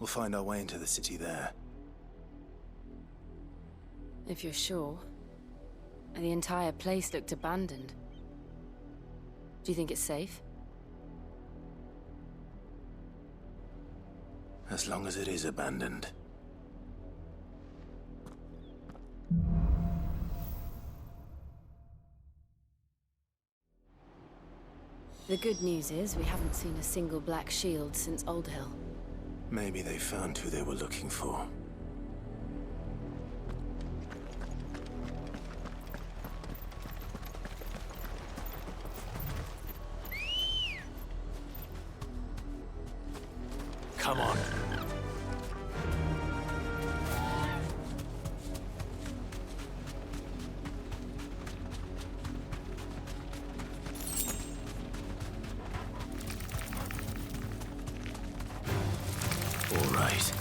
We'll find our way into the city there. If you're sure. The entire place looked abandoned. Do you think it's safe? As long as it is abandoned. The good news is we haven't seen a single black shield since Old Hill. Maybe they found who they were looking for. Come on. All right.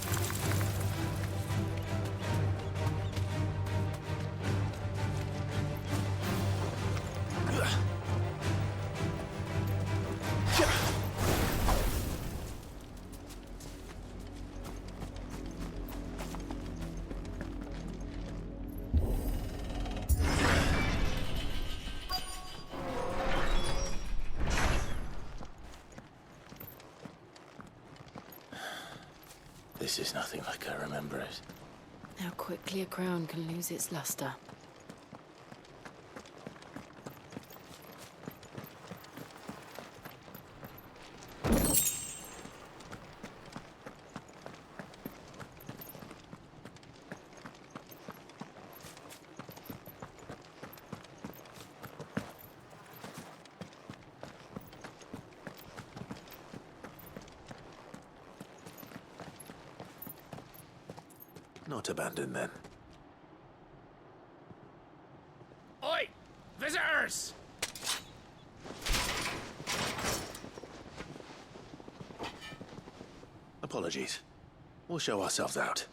This is nothing like I remember it. How quickly a crown can lose its luster. Not abandoned then. Oi! Visitors! Apologies. We'll show ourselves out.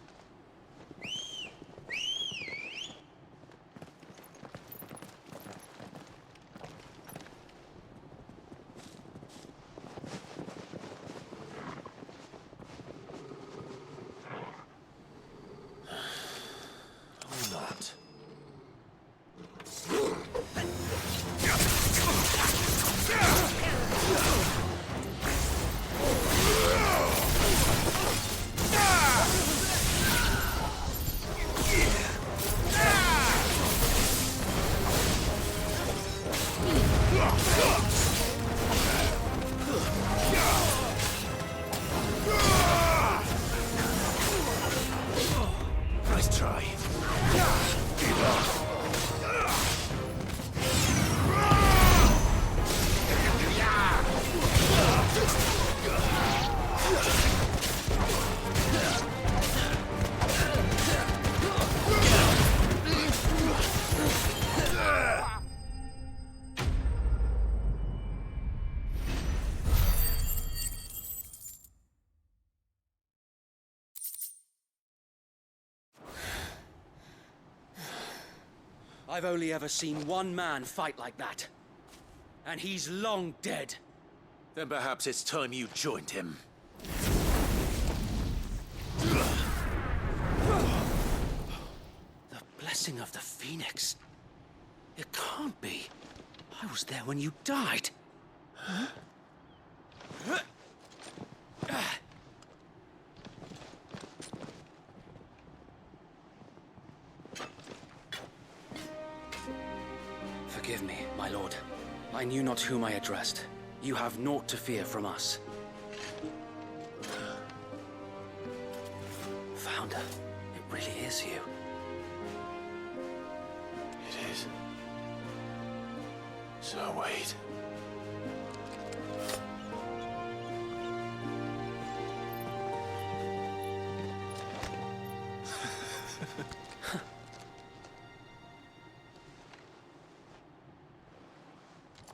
Or not. Nice try. I've only ever seen one man fight like that. And he's long dead. Then perhaps it's time you joined him. The blessing of the Phoenix. It can't be. I was there when you died. Huh? Forgive me, my lord. I knew not whom I addressed. You have naught to fear from us. Founder, it really is you. It is. So wait.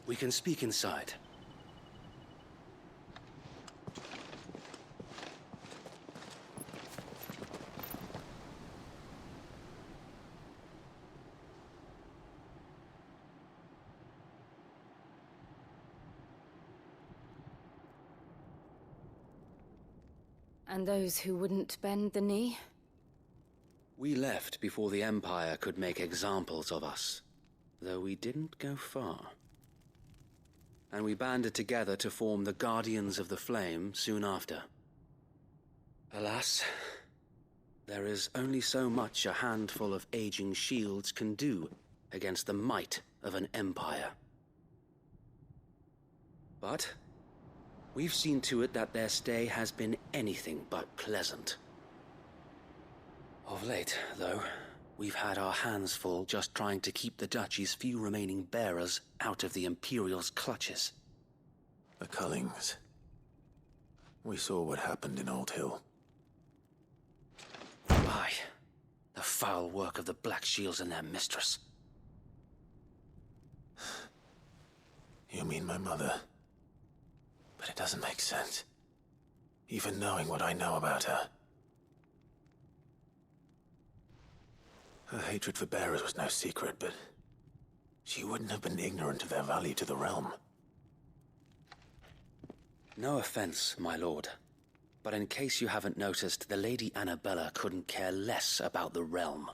We can speak inside. And those who wouldn't bend the knee? We left before the Empire could make examples of us, though we didn't go far. And we banded together to form the Guardians of the Flame soon after. Alas, there is only so much a handful of aging shields can do against the might of an empire. But we've seen to it that their stay has been anything but pleasant. Of late, though, we've had our hands full just trying to keep the Duchy's few remaining bearers out of the Imperial's clutches. The Cullings. We saw what happened in Old Hill. Aye, the foul work of the Black Shields and their mistress. You mean my mother? But it doesn't make sense. Even knowing what I know about her. Her hatred for bearers was no secret, but she wouldn't have been ignorant of their value to the realm. No offense, my lord, but in case you haven't noticed, the Lady Annabella couldn't care less about the realm.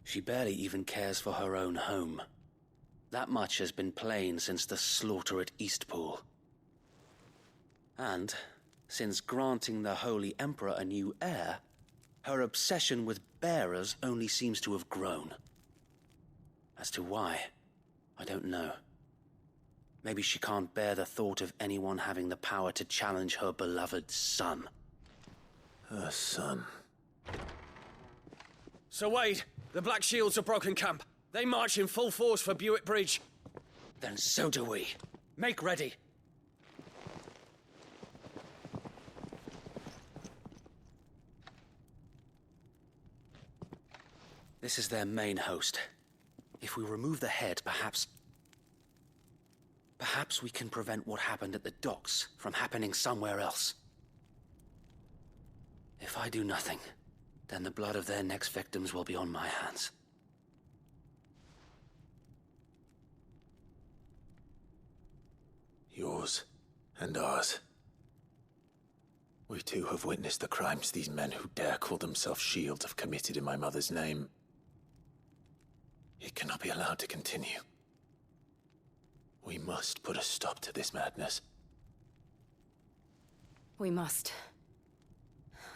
She barely even cares for her own home. That much has been plain since the slaughter at Eastpool. And, since granting the Holy Emperor a new heir, her obsession with bearers only seems to have grown. As to why, I don't know. Maybe she can't bear the thought of anyone having the power to challenge her beloved son. Her son. Sir Wade, the Black Shields have broken camp. They march in full force for Buick Bridge. Then so do we. Make ready. This is their main host. If we remove the head, perhaps we can prevent what happened at the docks from happening somewhere else. If I do nothing, then the blood of their next victims will be on my hands. Yours and ours. We too have witnessed the crimes these men who dare call themselves shields have committed in my mother's name. It cannot be allowed to continue. We must put a stop to this madness. We must.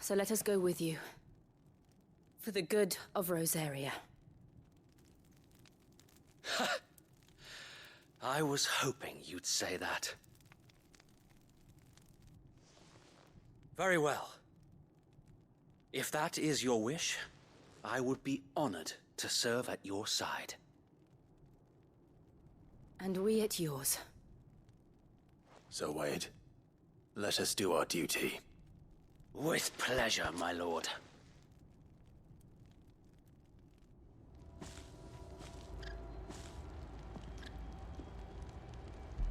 So let us go with you. For the good of Rosaria. I was hoping you'd say that. Very well. If that is your wish, I would be honored to serve at your side. And we at yours. So, Wade, let us do our duty. With pleasure, my lord.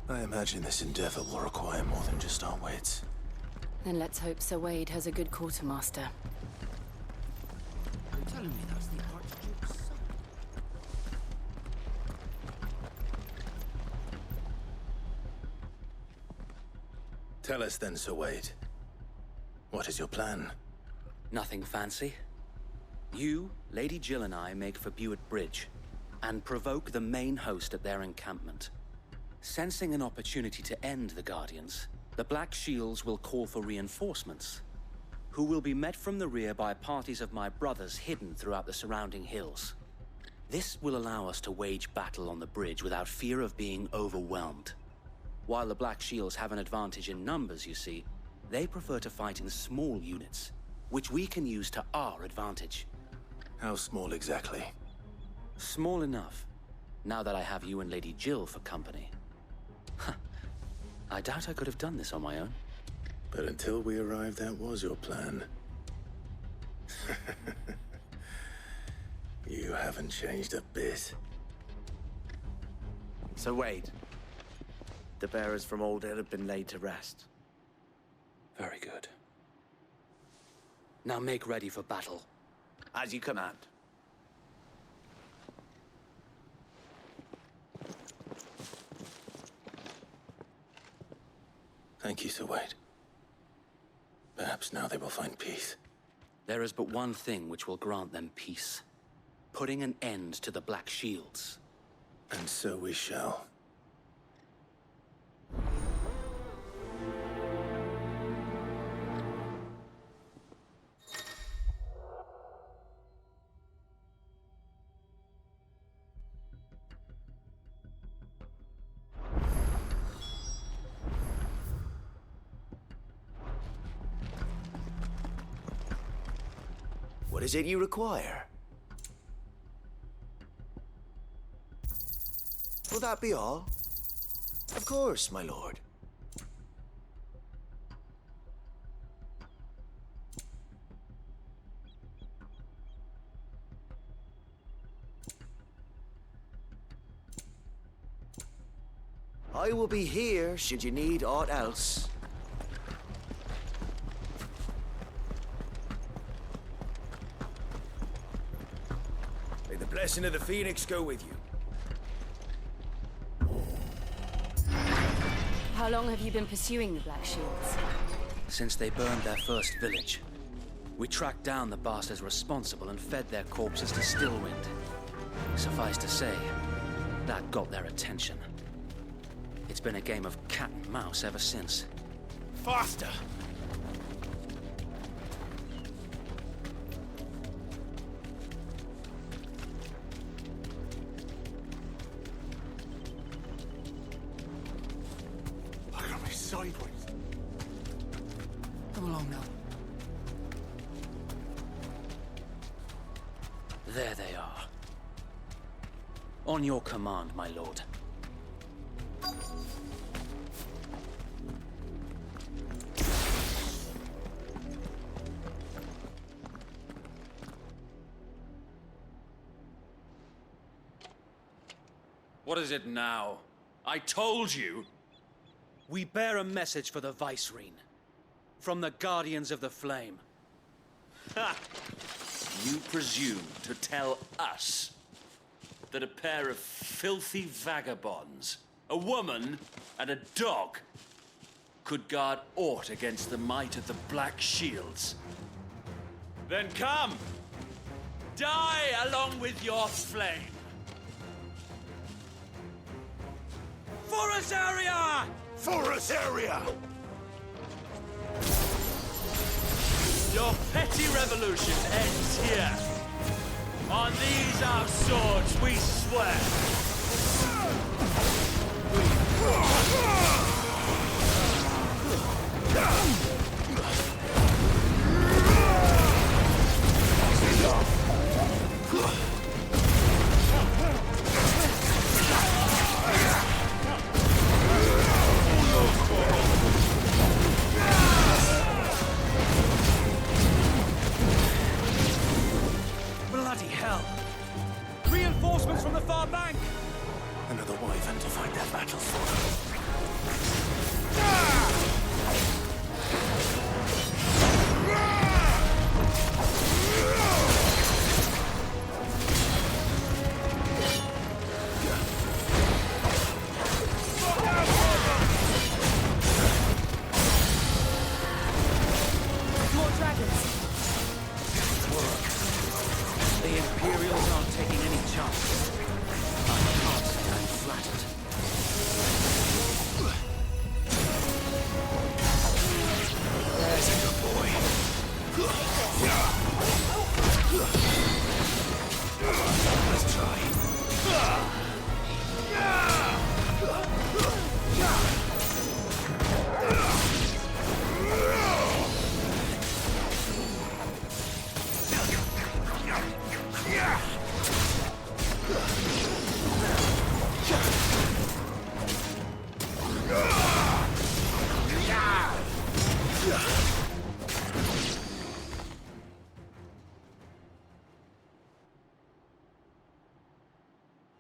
I imagine this endeavor will require more than just our wits. Then let's hope Sir Wade has a good quartermaster. You're telling me that's the Archduke's son? Tell us then, Sir Wade. What is your plan? Nothing fancy. You, Lady Jill and I make for Buick Bridge, and provoke the main host at their encampment. Sensing an opportunity to end the Guardians, the Black Shields will call for reinforcements, who will be met from the rear by parties of my brothers hidden throughout the surrounding hills. This will allow us to wage battle on the bridge without fear of being overwhelmed. While the Black Shields have an advantage in numbers, you see, they prefer to fight in small units, which we can use to our advantage. How small exactly? Small enough, now that I have you and Lady Jill for company. I doubt I could have done this on my own. But until we arrived, that was your plan. You haven't changed a bit. So Wade, the bearers from Old Hill have been laid to rest. Very good. Now make ready for battle. As you command. Thank you, Sir Wade. Perhaps now they will find peace. There is but one thing which will grant them peace. Putting an end to the Black Shields. And so we shall. What is it you require? Will that be all? Of course, my lord. I will be here should you need aught else. May the blessing of the Phoenix go with you. How long have you been pursuing the Black Shields? Since they burned their first village, we tracked down the bastards responsible and fed their corpses to Stillwind. Suffice to say, that got their attention. It's been a game of cat and mouse ever since. Faster! Look at me sideways. Come along now. There they are. On your command, my lord. What is it now? I told you! We bear a message for the Vicereine. From the Guardians of the Flame. Ha! You presume to tell us that a pair of filthy vagabonds, a woman and a dog, could guard aught against the might of the Black Shields? Then come! Die along with your flame! Forest area! Forest area! Your petty revolution ends here. On these our swords we swear. Bloody hell! Reinforcements from the far bank! Another wyvern to fight their battles for. More dragons. The Imperials aren't taking any chances. I can't say I'm flattered. There's a good boy. Let's try.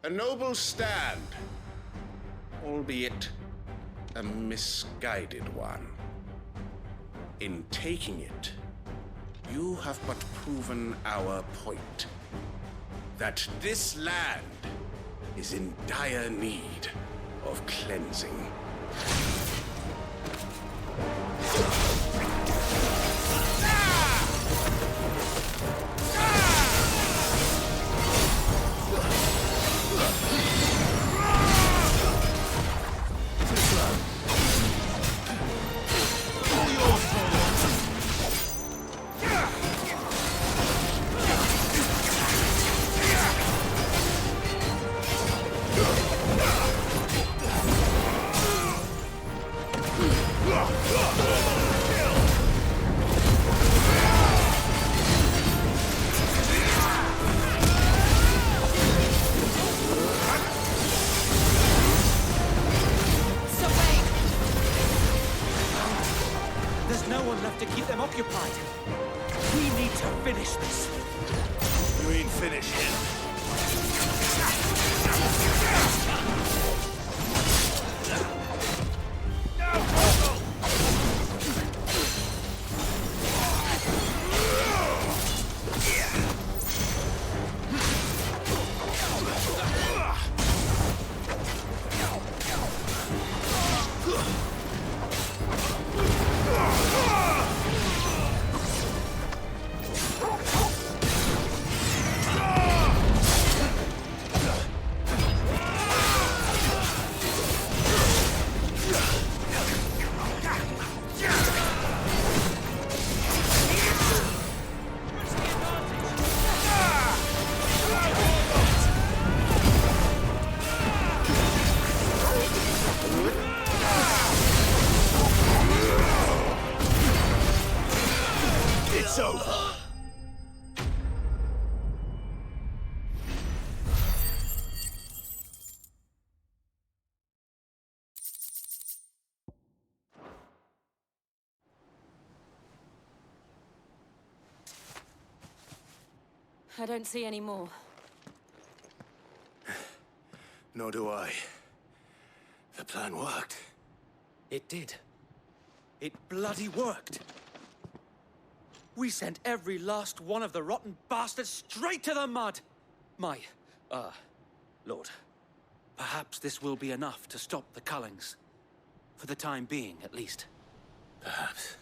A noble stand, albeit a misguided one. In taking it, you have but proven our point. That this land is in dire need of cleansing. need to finish this. You mean finish him? It's over. I don't see any more. Nor do I. The plan worked. It did. It bloody worked. We sent every last one of the rotten bastards straight to the mud! Lord, perhaps this will be enough to stop the Cullings. For the time being, at least. Perhaps.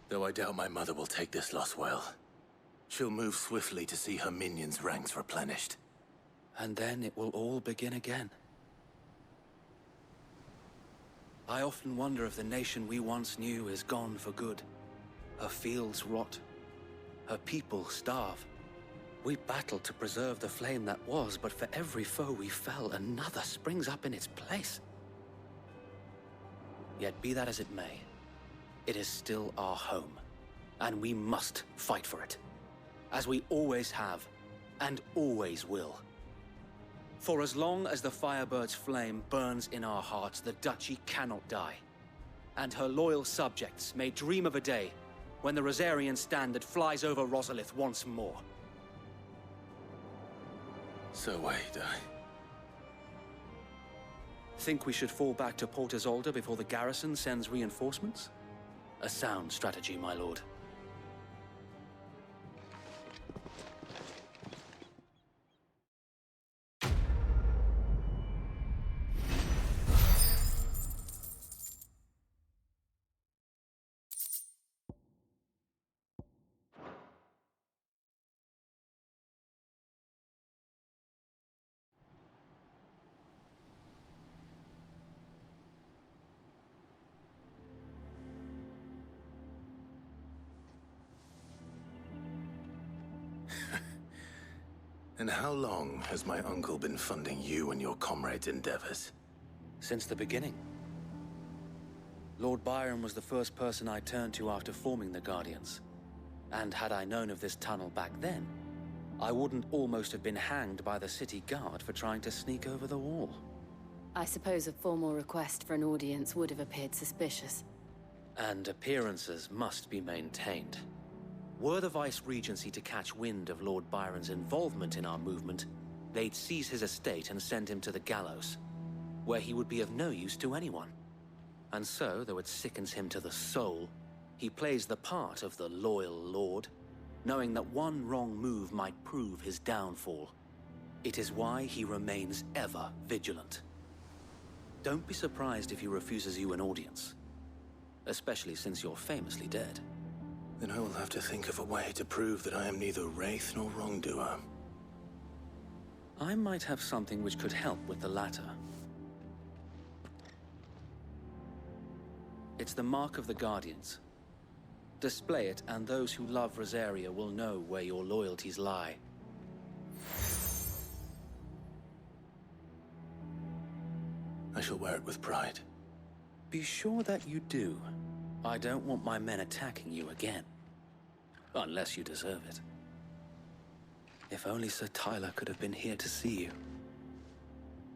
Though I doubt my mother will take this loss well. She'll move swiftly to see her minions' ranks replenished. And then it will all begin again. I often wonder if the nation we once knew is gone for good. Her fields rot. Her people starve. We battled to preserve the flame that was, but for every foe we fell, another springs up in its place. Yet be that as it may, it is still our home, and we must fight for it. As we always have, and always will. For as long as the Firebird's flame burns in our hearts, the Duchy cannot die. And her loyal subjects may dream of a day when the Rosarian standard flies over Rosalith once more. So wait, Think we should fall back to Port Isolde before the garrison sends reinforcements? A sound strategy, my lord. And how long has my uncle been funding you and your comrades' endeavors? Since the beginning. Lord Byron was the first person I turned to after forming the Guardians. And had I known of this tunnel back then, I wouldn't almost have been hanged by the city guard for trying to sneak over the wall. I suppose a formal request for an audience would have appeared suspicious. And appearances must be maintained. Were the Vice-Regency to catch wind of Lord Byron's involvement in our movement, they'd seize his estate and send him to the gallows, where he would be of no use to anyone. And so, though it sickens him to the soul, he plays the part of the loyal lord, knowing that one wrong move might prove his downfall. It is why he remains ever vigilant. Don't be surprised if he refuses you an audience, especially since you're famously dead. Then I will have to think of a way to prove that I am neither wraith nor wrongdoer. I might have something which could help with the latter. It's the mark of the Guardians. Display it, and those who love Rosaria will know where your loyalties lie. I shall wear it with pride. Be sure that you do. I don't want my men attacking you again. Unless you deserve it. If only Sir Tyler could have been here to see you.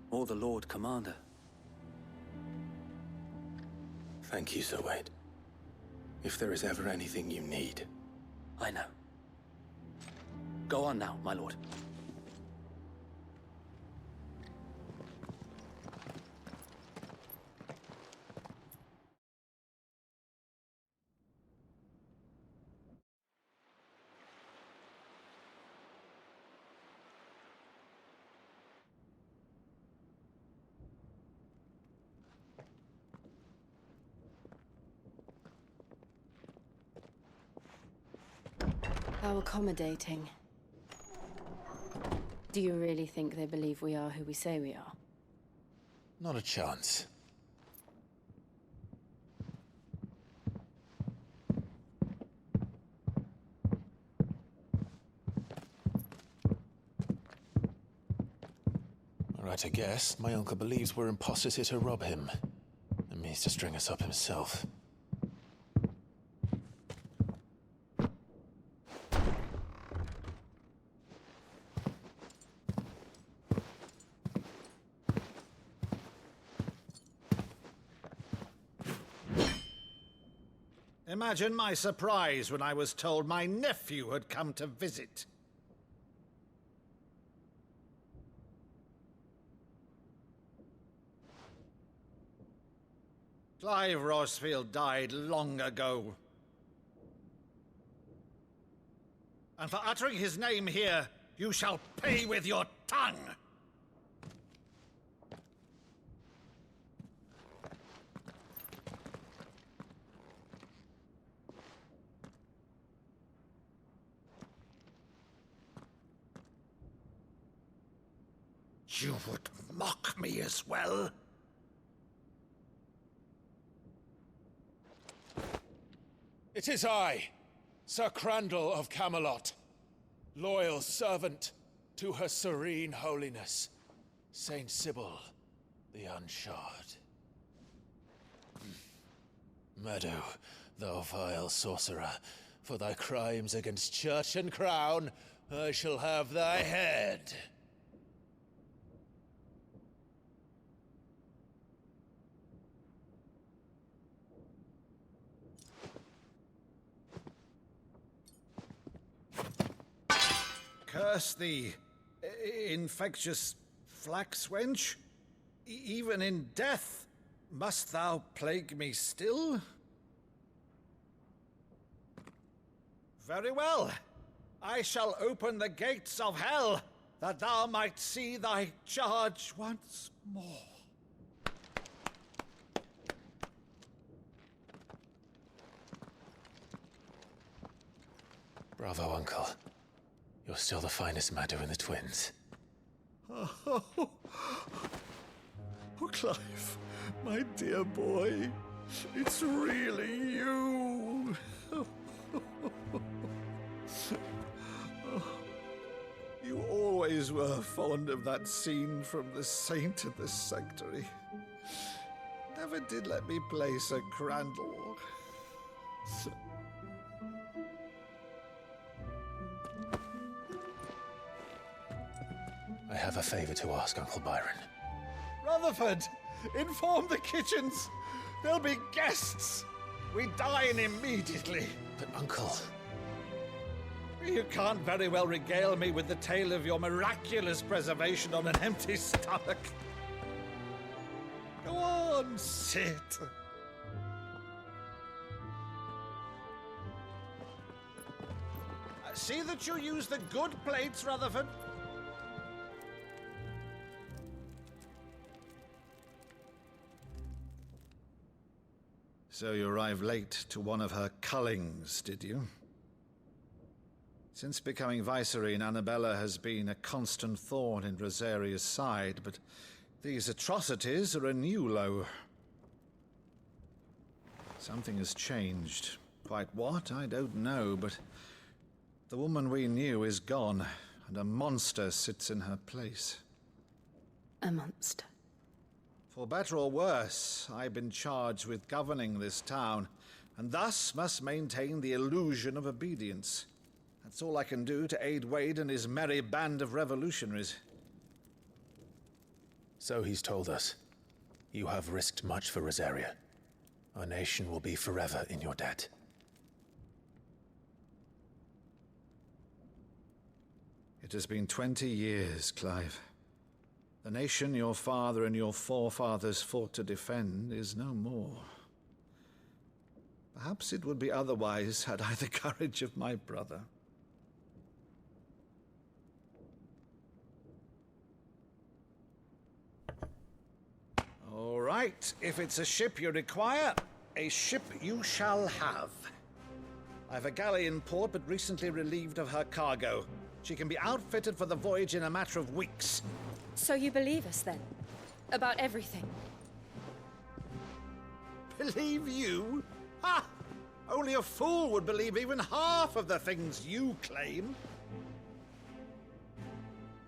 Or the Lord Commander. Thank you, Sir Wade. If there is ever anything you need. I know. Go on now, my lord. How accommodating. Do you really think they believe we are who we say we are? Not a chance. Right, I guess. My uncle believes we're imposters here to rob him. And means to string us up himself. Imagine my surprise when I was told my nephew had come to visit. Clive Rosfield died long ago. And for uttering his name here, you shall pay with your tongue! You would mock me as well? It is I, Sir Crandall of Camelot, loyal servant to Her Serene Holiness, Saint Sybil the Unshod. Meadow, thou vile sorcerer, for thy crimes against church and crown, I shall have thy head. Curse thee, infectious flax wench. Even in death, must thou plague me still? Very well. I shall open the gates of hell, that thou might see thy charge once more. Bravo, Uncle. You're still the finest Maddo in the twins. Oh, Clive, my dear boy, it's really you. You always were fond of that scene from The Saint in the Sanctuary. Never did let me play Sir Crandall. I have a favor to ask, Uncle Byron. Rutherford, inform the kitchens. There'll be guests. We dine immediately. But, Uncle... You can't very well regale me with the tale of your miraculous preservation on an empty stomach. Go on, sit. See that you use the good plates, Rutherford. So you arrived late to one of her cullings, did you? Since becoming Vicereine, Annabella has been a constant thorn in Rosaria's side, but these atrocities are a new low. Something has changed. Quite what, I don't know, but the woman we knew is gone, and a monster sits in her place. A monster. For better or worse, I've been charged with governing this town, and thus must maintain the illusion of obedience. That's all I can do to aid Wade and his merry band of revolutionaries. So he's told us. You have risked much for Rosaria. Our nation will be forever in your debt. It has been 20 years, Clive. The nation your father and your forefathers fought to defend is no more. Perhaps it would be otherwise had I the courage of my brother. All right, if it's a ship you require, a ship you shall have. I've a galley in port, but recently relieved of her cargo. She can be outfitted for the voyage in a matter of weeks. So you believe us, then? About everything? Believe you? Ha! Only a fool would believe even half of the things you claim.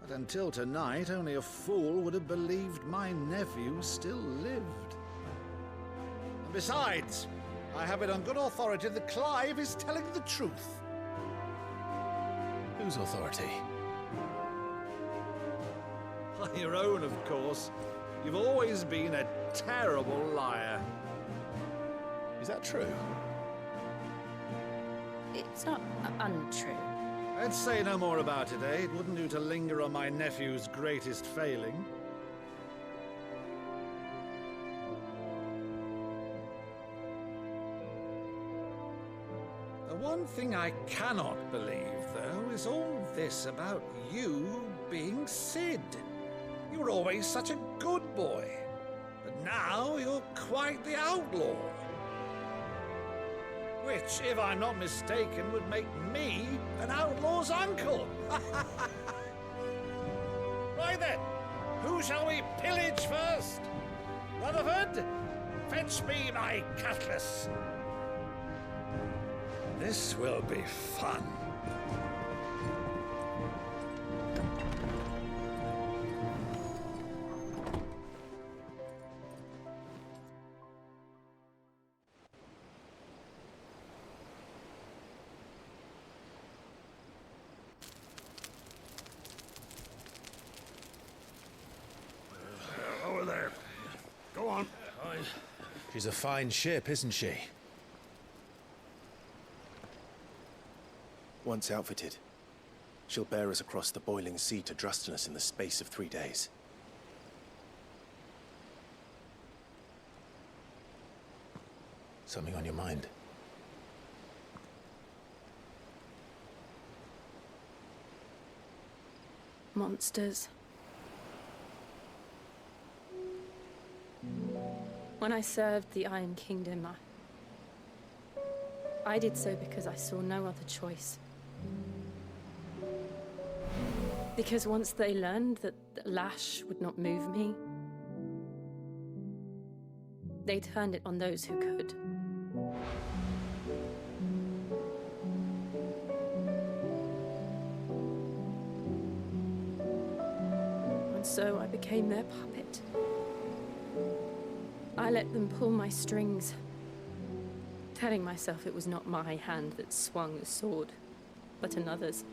But until tonight, only a fool would have believed my nephew still lived. And besides, I have it on good authority that Clive is telling the truth. Whose authority? Your own, of course. You've always been a terrible liar. Is that true? It's not untrue. Let's say no more about it, eh? It wouldn't do to linger on my nephew's greatest failing. The one thing I cannot believe, though, is all this about you being Sid. You were always such a good boy, but now you're quite the outlaw. Which, if I'm not mistaken, would make me an outlaw's uncle. Right then, who shall we pillage first? Rutherford, fetch me my cutlass. This will be fun. Over there. Go on. She's a fine ship, isn't she? Once outfitted, she'll bear us across the boiling sea to Drustinus in the space of 3 days. Something on your mind? Monsters. When I served the Iron Kingdom, I did so because I saw no other choice. Because once they learned that the lash would not move me, they turned it on those who could. And so I became their puppet. I let them pull my strings, telling myself it was not my hand that swung the sword, but another's.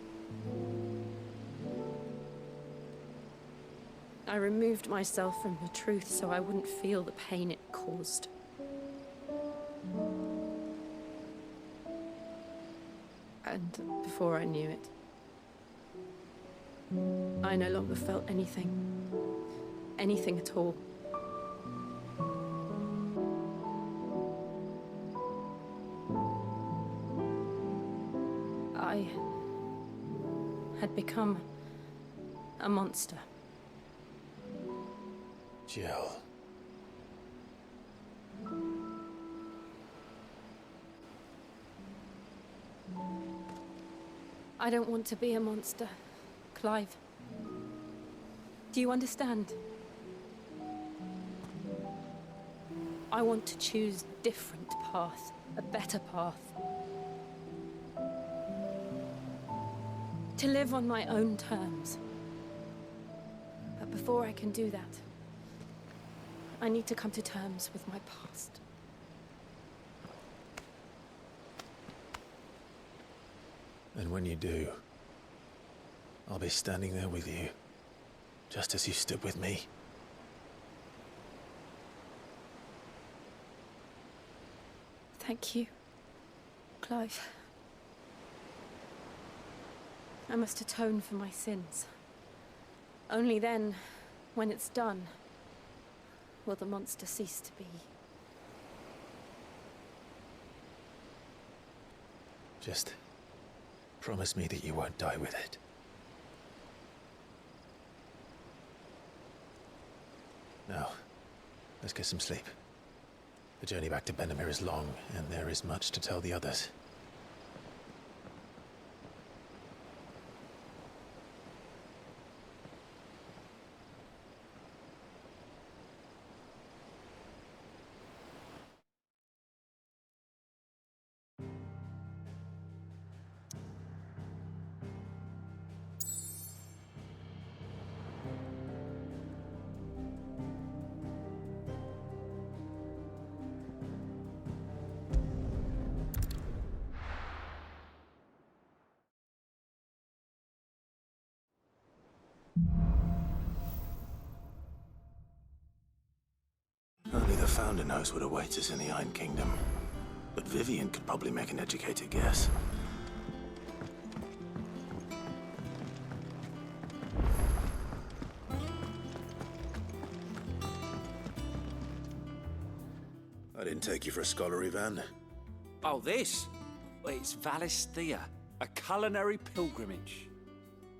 I removed myself from the truth so I wouldn't feel the pain it caused. And before I knew it, I no longer felt anything. Anything at all. I had become a monster. Jill. I don't want to be a monster, Clive. Do you understand? I want to choose a different path, a better path. To live on my own terms. But before I can do that, I need to come to terms with my past. And when you do, I'll be standing there with you, just as you stood with me. Thank you, Clive. I must atone for my sins. Only then, when it's done, will the monster cease to be. Just promise me that you won't die with it. Now, let's get some sleep. The journey back to Benamir is long, and there is much to tell the others. Only the Founder knows what awaits us in the Iron Kingdom. But Vivian could probably make an educated guess. I didn't take you for a scholar, Ivan. Oh, this? Well, it's Valisthea, a culinary pilgrimage.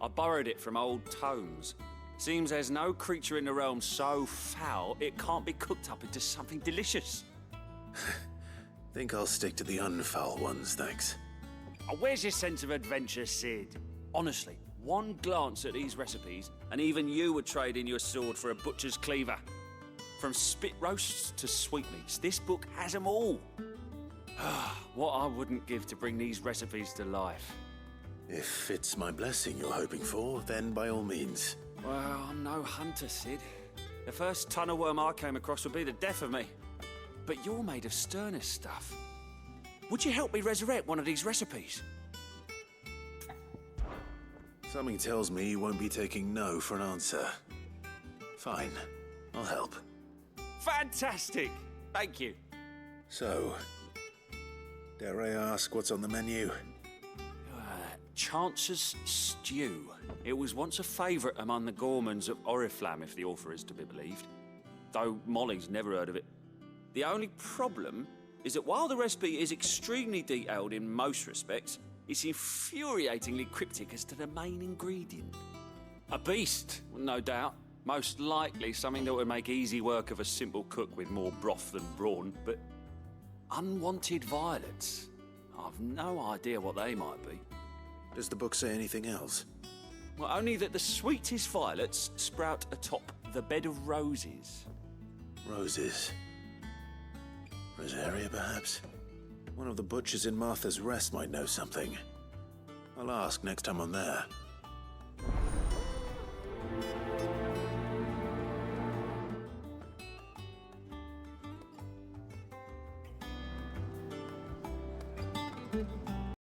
I borrowed it from old tomes. Seems there's no creature in the realm so foul it can't be cooked up into something delicious. Think I'll stick to the unfoul ones, thanks. Oh, where's your sense of adventure, Sid? Honestly, one glance at these recipes, and even you would trade in your sword for a butcher's cleaver. From spit roasts to sweetmeats, this book has them all. What I wouldn't give to bring these recipes to life. If it's my blessing you're hoping for, then by all means. Well, I'm no hunter, Sid. The first tunnel worm I came across would be the death of me. But you're made of sterner stuff. Would you help me resurrect one of these recipes? Something tells me you won't be taking no for an answer. Fine, I'll help. Fantastic! Thank you. So, dare I ask what's on the menu? Chance's Stew. It was once a favourite among the gourmands of Oriflamme, if the author is to be believed. Though Molly's never heard of it. The only problem is that while the recipe is extremely detailed in most respects, it's infuriatingly cryptic as to the main ingredient. A beast, no doubt. Most likely something that would make easy work of a simple cook with more broth than brawn, but unwanted violets. I've no idea what they might be. Does the book say anything else? Well, only that the sweetest violets sprout atop the bed of roses. Roses. Rosaria, perhaps? One of the butchers in Martha's Rest might know something. I'll ask next time I'm there.